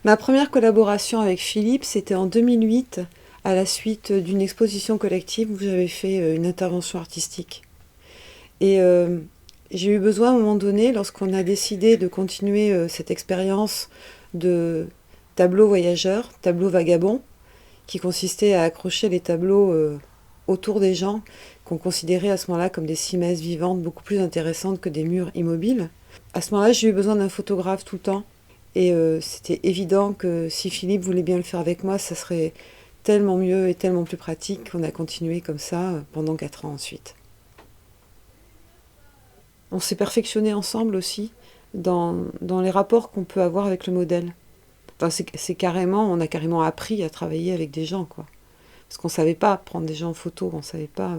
Ma première collaboration avec Philippe, c'était en 2008, à la suite d'une exposition collective où j'avais fait une intervention artistique. Et j'ai eu besoin à un moment donné, lorsqu'on a décidé de continuer cette expérience de tableau voyageur, tableau vagabond, qui consistait à accrocher les tableaux autour des gens qu'on considérait à ce moment-là comme des cimaises vivantes beaucoup plus intéressantes que des murs immobiles. À ce moment-là, j'ai eu besoin d'un photographe tout le temps. Et c'était évident que si Philippe voulait bien le faire avec moi, ça serait tellement mieux et tellement plus pratique qu'on a continué comme ça pendant 4 ans ensuite. On s'est perfectionné ensemble aussi dans les rapports qu'on peut avoir avec le modèle. Enfin, on a carrément appris à travailler avec des gens, quoi. Parce qu'on savait pas prendre des gens en photo, on savait pas.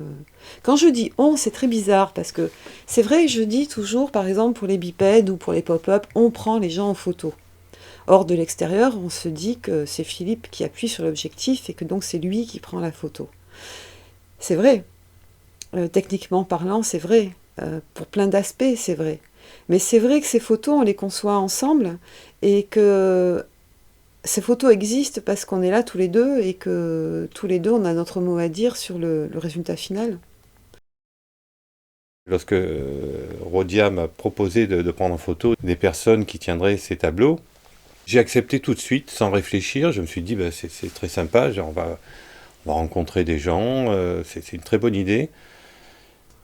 Quand je dis on, c'est très bizarre parce que c'est vrai que je dis toujours, par exemple pour les bipèdes ou pour les pop-up, on prend les gens en photo. Or de l'extérieur, on se dit que c'est Philippe qui appuie sur l'objectif et que donc c'est lui qui prend la photo. C'est vrai, techniquement parlant, c'est vrai. Pour plein d'aspects, c'est vrai. Mais c'est vrai que ces photos, on les conçoit ensemble et que ces photos existent parce qu'on est là tous les deux et que tous les deux, on a notre mot à dire sur le résultat final. Lorsque Rodia m'a proposé de prendre en photo des personnes qui tiendraient ces tableaux, j'ai accepté tout de suite, sans réfléchir. Je me suis dit, bah, c'est très sympa, on va rencontrer des gens, c'est une très bonne idée.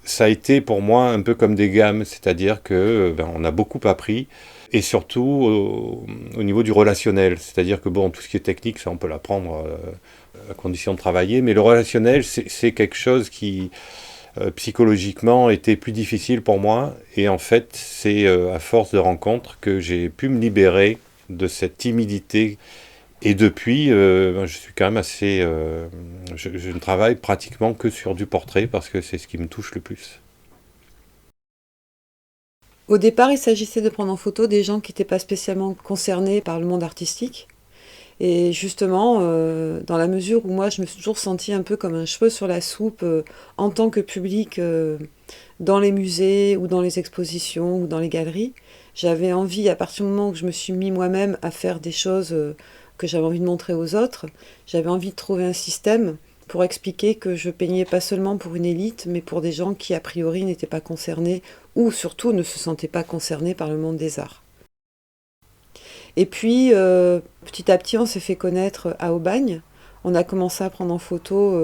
Ça a été pour moi un peu comme des gammes, c'est-à-dire que ben, on a beaucoup appris, et surtout au niveau du relationnel. C'est-à-dire que bon, tout ce qui est technique, ça on peut l'apprendre à condition de travailler, mais le relationnel, c'est quelque chose qui psychologiquement était plus difficile pour moi, et en fait, c'est à force de rencontres que j'ai pu me libérer de cette timidité. Et depuis, ben, je suis quand même assez. Je ne travaille pratiquement que sur du portrait parce que c'est ce qui me touche le plus. Au départ, il s'agissait de prendre en photo des gens qui n'étaient pas spécialement concernés par le monde artistique. Et justement, dans la mesure où moi, je me suis toujours sentie un peu comme un cheveu sur la soupe en tant que public dans les musées ou dans les expositions ou dans les galeries, j'avais envie, à partir du moment où je me suis mis moi-même à faire des choses que j'avais envie de montrer aux autres, j'avais envie de trouver un système pour expliquer que je peignais pas seulement pour une élite, mais pour des gens qui, a priori, n'étaient pas concernés ou surtout ne se sentaient pas concernés par le monde des arts. Et puis, petit à petit, on s'est fait connaître à Aubagne. On a commencé à prendre en photo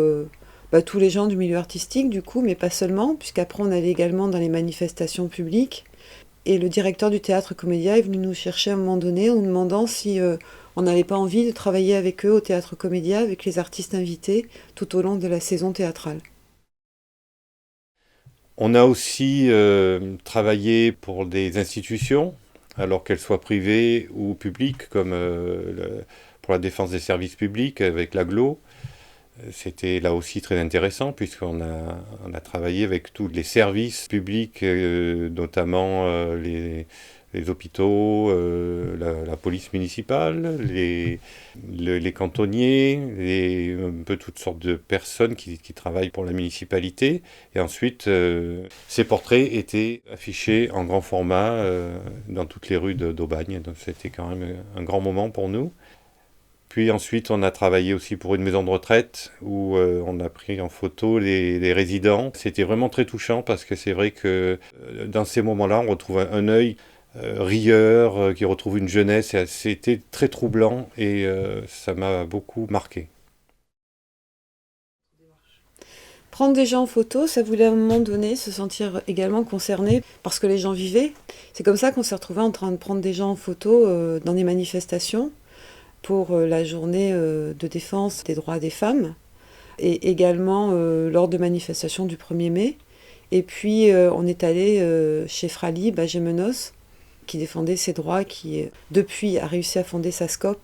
tous les gens du milieu artistique, du coup, mais pas seulement, puisqu'après, on allait également dans les manifestations publiques. Et le directeur du théâtre Comédia est venu nous chercher à un moment donné en nous demandant si on n'avait pas envie de travailler avec eux au théâtre Comédia, avec les artistes invités, tout au long de la saison théâtrale. On a aussi travaillé pour des institutions, alors qu'elles soient privées ou publiques, comme pour la défense des services publics avec l'AGLO. C'était là aussi très intéressant on a travaillé avec tous les services publics, notamment les hôpitaux, la police municipale, les cantonniers, un peu toutes sortes de personnes qui travaillent pour la municipalité. Et ensuite, ces portraits étaient affichés en grand format dans toutes les rues d'Aubagne. Donc c'était quand même un grand moment pour nous. Puis ensuite, on a travaillé aussi pour une maison de retraite où on a pris en photo les résidents. C'était vraiment très touchant parce que c'est vrai que dans ces moments-là, on retrouve un œil rieur qui retrouve une jeunesse. Et c'était très troublant et ça m'a beaucoup marqué. Prendre des gens en photo, ça voulait à un moment donné se sentir également concerné parce que les gens vivaient. C'est comme ça qu'on s'est retrouvé en train de prendre des gens en photo dans des manifestations pour la journée de défense des droits des femmes et également lors de manifestations du 1er mai. Et puis on est allé chez Fralib à Gémenos qui défendait ses droits, qui depuis a réussi à fonder sa SCOP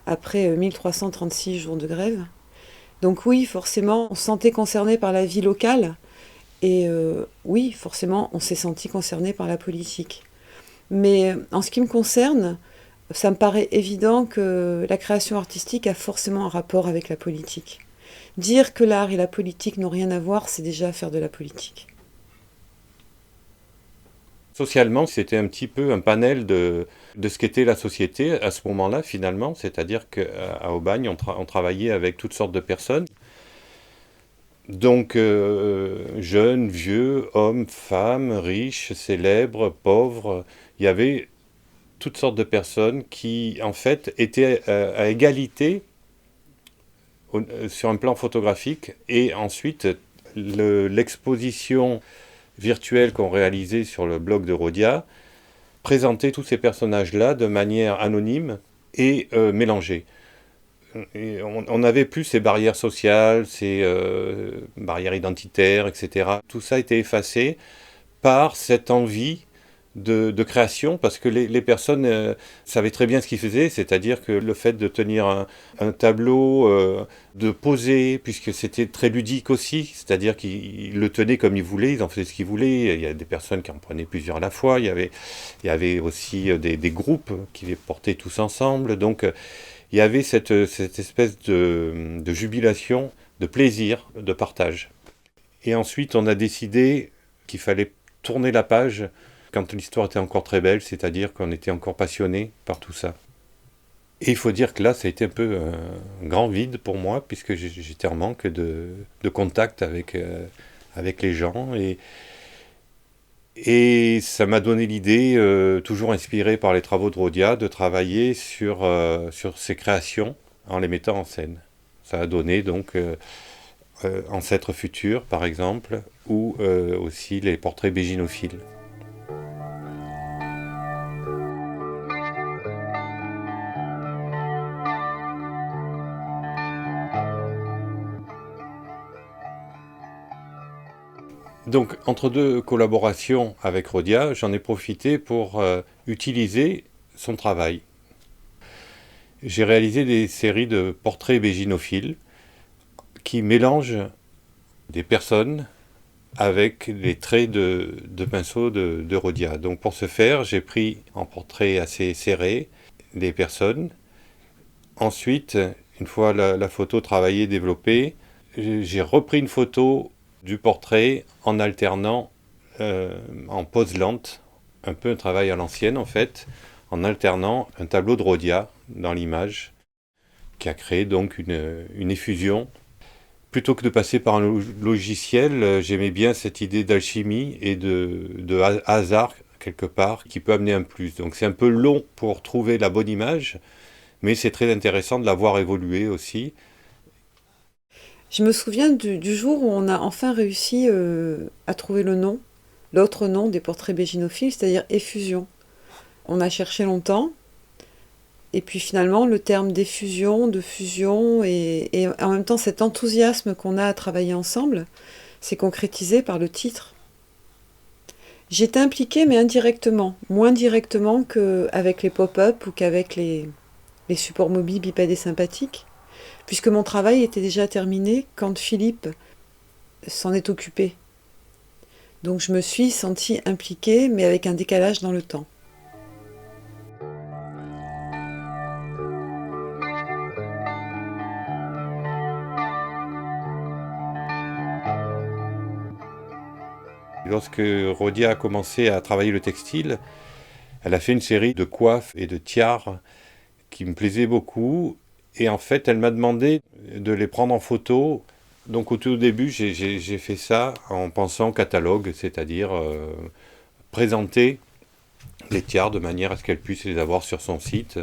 après 1336 jours de grève. Donc oui, forcément, on se sentait concerné par la vie locale et oui, forcément, on s'est senti concerné par la politique. Mais en ce qui me concerne, ça me paraît évident que la création artistique a forcément un rapport avec la politique. Dire que l'art et la politique n'ont rien à voir, c'est déjà faire de la politique. Socialement, c'était un petit peu un panel de ce qu'était la société à ce moment-là, finalement. C'est-à-dire qu'à Aubagne, on travaillait avec toutes sortes de personnes. Donc, jeunes, vieux, hommes, femmes, riches, célèbres, pauvres. Il y avait toutes sortes de personnes qui, en fait, étaient à égalité sur un plan photographique. Et ensuite, l'exposition virtuelle qu'on réalisait sur le blog de Rodia présentait tous ces personnages-là de manière anonyme et mélangée. Et on n'avait plus ces barrières sociales, ces barrières identitaires, etc. Tout ça a été effacé par cette envie de création, parce que les personnes savaient très bien ce qu'ils faisaient, c'est-à-dire que le fait de tenir un tableau, de poser, puisque c'était très ludique aussi, c'est-à-dire qu'ils le tenaient comme ils voulaient, ils en faisaient ce qu'ils voulaient. Il y a des personnes qui en prenaient plusieurs à la fois, il y avait aussi des groupes qui les portaient tous ensemble, donc il y avait cette espèce de jubilation, de plaisir, de partage. Et ensuite, on a décidé qu'il fallait tourner la page quand l'histoire était encore très belle, c'est-à-dire qu'on était encore passionné par tout ça. Et il faut dire que là, ça a été un peu un grand vide pour moi, puisque j'étais en manque de contact avec les gens. Et ça m'a donné l'idée, toujours inspiré par les travaux de Rodia, de travailler sur ces créations en les mettant en scène. Ça a donné donc Ancêtres futurs, par exemple, ou aussi les portraits béginophiles. Donc, entre deux collaborations avec Rodia, j'en ai profité pour utiliser son travail. J'ai réalisé des séries de portraits béginophiles qui mélangent des personnes avec les traits de pinceau de Rodia. Donc, pour ce faire, j'ai pris en portrait assez serré des personnes. Ensuite, une fois la photo travaillée, développée, j'ai repris une photo du portrait en alternant en pose lente, un peu un travail à l'ancienne en fait, en alternant un tableau de Rodia dans l'image, qui a créé donc une effusion. Plutôt que de passer par un logiciel, j'aimais bien cette idée d'alchimie et de hasard quelque part qui peut amener un plus. Donc c'est un peu long pour trouver la bonne image, mais c'est très intéressant de la voir évoluer aussi. Je me souviens du jour où on a enfin réussi à trouver le nom, l'autre nom des portraits béginophiles, c'est-à-dire effusion. On a cherché longtemps, et puis finalement le terme d'effusion, de fusion, et en même temps cet enthousiasme qu'on a à travailler ensemble, s'est concrétisé par le titre. J'étais impliquée, mais indirectement, moins directement qu'avec les pop-up ou qu'avec les supports mobiles bipèdes et sympathiques, puisque mon travail était déjà terminé quand Philippe s'en est occupé. Donc je me suis sentie impliquée, mais avec un décalage dans le temps. Lorsque Rodia a commencé à travailler le textile, elle a fait une série de coiffes et de tiares qui me plaisaient beaucoup. Et en fait, elle m'a demandé de les prendre en photo. Donc au tout début, j'ai fait ça en pensant catalogue, c'est-à-dire présenter les tiares de manière à ce qu'elle puisse les avoir sur son site.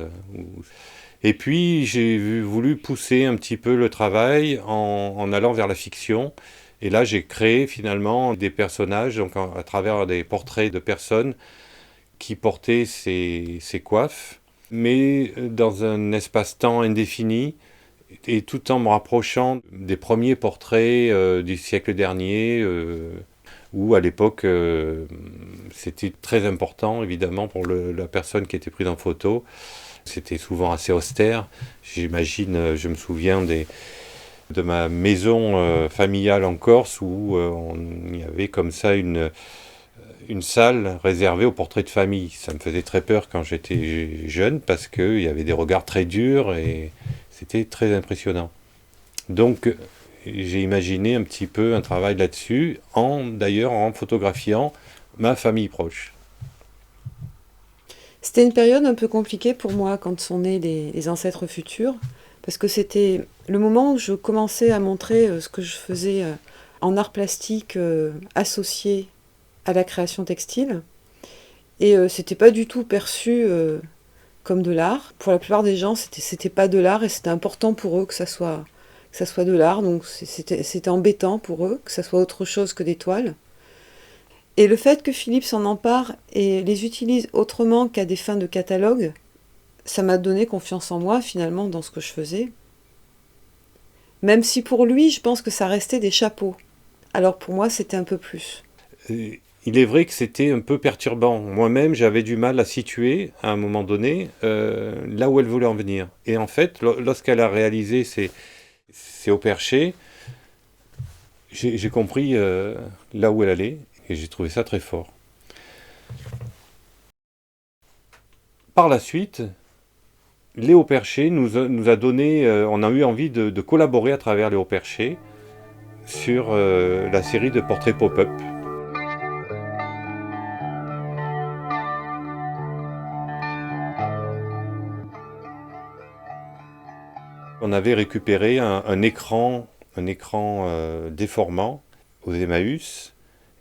Et puis j'ai voulu pousser un petit peu le travail en allant vers la fiction. Et là, j'ai créé finalement des personnages, donc à travers des portraits de personnes qui portaient ces coiffes, mais dans un espace-temps indéfini, et tout en me rapprochant des premiers portraits du siècle dernier, où à l'époque, c'était très important, évidemment, pour la personne qui était prise en photo. C'était souvent assez austère. J'imagine, je me souviens de ma maison familiale en Corse, où il y avait comme ça une salle réservée aux portraits de famille. Ça me faisait très peur quand j'étais jeune, parce qu'il y avait des regards très durs et c'était très impressionnant. Donc j'ai imaginé un petit peu un travail là-dessus, d'ailleurs en photographiant ma famille proche. C'était une période un peu compliquée pour moi quand sont nés les ancêtres futurs, parce que c'était le moment où je commençais à montrer ce que je faisais en art plastique associé à la création textile. Et c'était pas du tout perçu comme de l'art. Pour la plupart des gens, c'était pas de l'art et c'était important pour eux que ça soit de l'art. Donc c'était embêtant pour eux que ça soit autre chose que des toiles. Et le fait que Philippe s'en empare et les utilise autrement qu'à des fins de catalogue, ça m'a donné confiance en moi finalement dans ce que je faisais. Même si pour lui, je pense que ça restait des chapeaux. Alors pour moi, c'était un peu plus. Il est vrai que c'était un peu perturbant. Moi-même, j'avais du mal à situer, à un moment donné, là où elle voulait en venir. Et en fait, lorsqu'elle a réalisé ces hauts perchés, j'ai compris là où elle allait, et j'ai trouvé ça très fort. Par la suite, les hauts perchés nous a donné, on a eu envie de collaborer à travers les hauts perchés sur la série de portraits pop-up. On avait récupéré un écran déformant aux Emmaüs.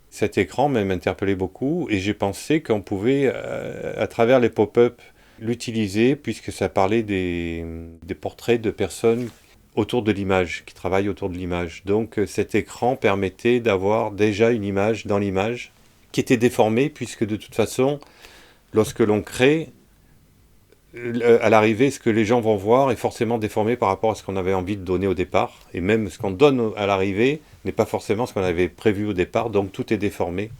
Cet écran m'interpellait beaucoup et j'ai pensé qu'on pouvait, à travers les pop-up, l'utiliser puisque ça parlait des portraits de personnes autour de l'image, qui travaillent autour de l'image. Donc cet écran permettait d'avoir déjà une image dans l'image qui était déformée puisque de toute façon, lorsque l'on crée, à l'arrivée, ce que les gens vont voir est forcément déformé par rapport à ce qu'on avait envie de donner au départ. Et même ce qu'on donne à l'arrivée n'est pas forcément ce qu'on avait prévu au départ, donc tout est déformé.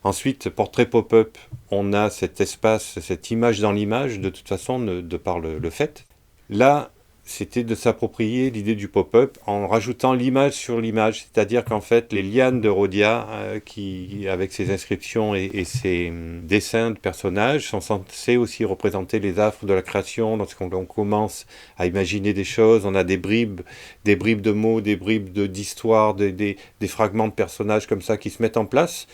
Ensuite, portrait pop-up, on a cet espace, cette image dans l'image, de toute façon, de par le fait. Là, c'était de s'approprier l'idée du pop-up en rajoutant l'image sur l'image, c'est-à-dire qu'en fait, les lianes de Rhodia, avec ses inscriptions et ses dessins de personnages, sont censés aussi représenter les affres de la création. Lorsqu'on commence à imaginer des choses, on a des bribes de mots, des bribes d'histoires, des fragments de personnages comme ça qui se mettent en place.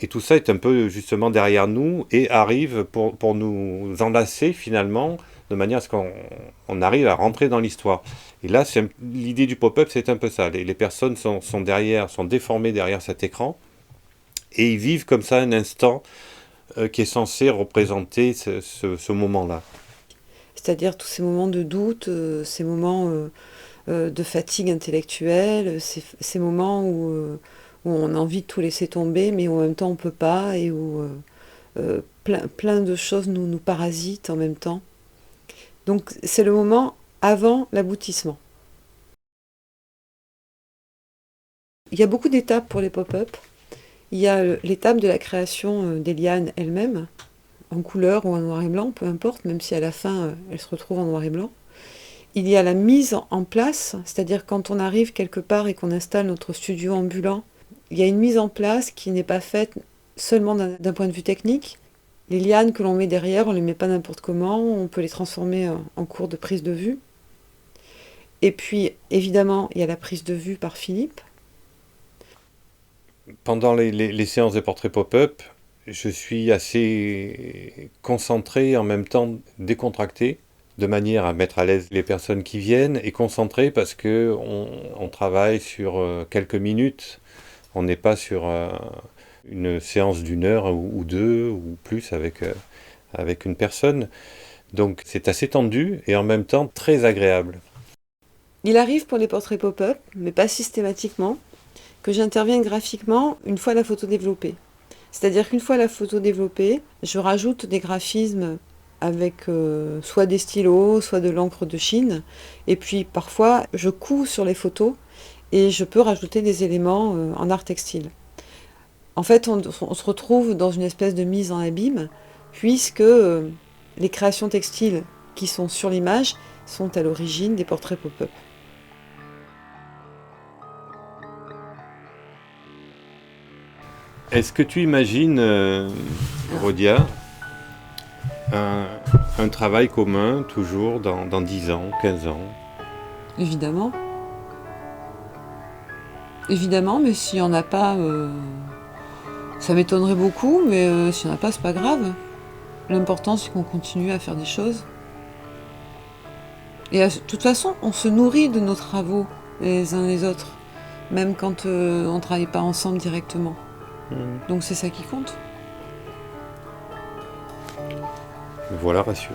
Et tout ça est un peu justement derrière nous et arrive pour nous enlacer finalement de manière à ce qu'on arrive à rentrer dans l'histoire. Et là, l'idée du pop-up, c'est un peu ça. Les personnes sont derrière, sont déformées derrière cet écran et ils vivent comme ça un instant qui est censé représenter ce moment-là. C'est-à-dire tous ces moments de doute, ces moments de fatigue intellectuelle, ces moments où on a envie de tout laisser tomber, mais en même temps on ne peut pas, et où plein de choses nous parasitent en même temps. Donc c'est le moment avant l'aboutissement. Il y a beaucoup d'étapes pour les pop-up. Il y a l'étape de la création des lianes elles-mêmes, en couleur ou en noir et blanc, peu importe, même si à la fin elles se retrouvent en noir et blanc. Il y a la mise en place, c'est-à-dire quand on arrive quelque part et qu'on installe notre studio ambulant, il y a une mise en place qui n'est pas faite seulement d'un point de vue technique. Les lianes que l'on met derrière, on ne les met pas n'importe comment, on peut les transformer en cours de prise de vue. Et puis, évidemment, il y a la prise de vue par Philippe. Pendant les séances de portraits pop-up, je suis assez concentré et en même temps décontracté, de manière à mettre à l'aise les personnes qui viennent, et concentré parce qu'on travaille sur quelques minutes. On n'est pas sur une séance d'une heure ou deux ou plus avec une personne. Donc c'est assez tendu et en même temps très agréable. Il arrive pour les portraits pop-up, mais pas systématiquement, que j'intervienne graphiquement une fois la photo développée. C'est-à-dire qu'une fois la photo développée, je rajoute des graphismes avec soit des stylos, soit de l'encre de Chine, et puis parfois je couds sur les photos et je peux rajouter des éléments en art textile. En fait, on se retrouve dans une espèce de mise en abîme, puisque les créations textiles qui sont sur l'image sont à l'origine des portraits pop-up. Est-ce que tu imagines, Rhodia, un travail commun toujours dans 10 ans, 15 ans? Évidemment. Évidemment, mais s'il n'y en a pas, ça m'étonnerait beaucoup, mais s'il n'y en a pas, c'est pas grave. L'important, c'est qu'on continue à faire des choses. Et de toute façon, on se nourrit de nos travaux les uns les autres, même quand on ne travaille pas ensemble directement. Donc c'est ça qui compte. Me voilà rassuré.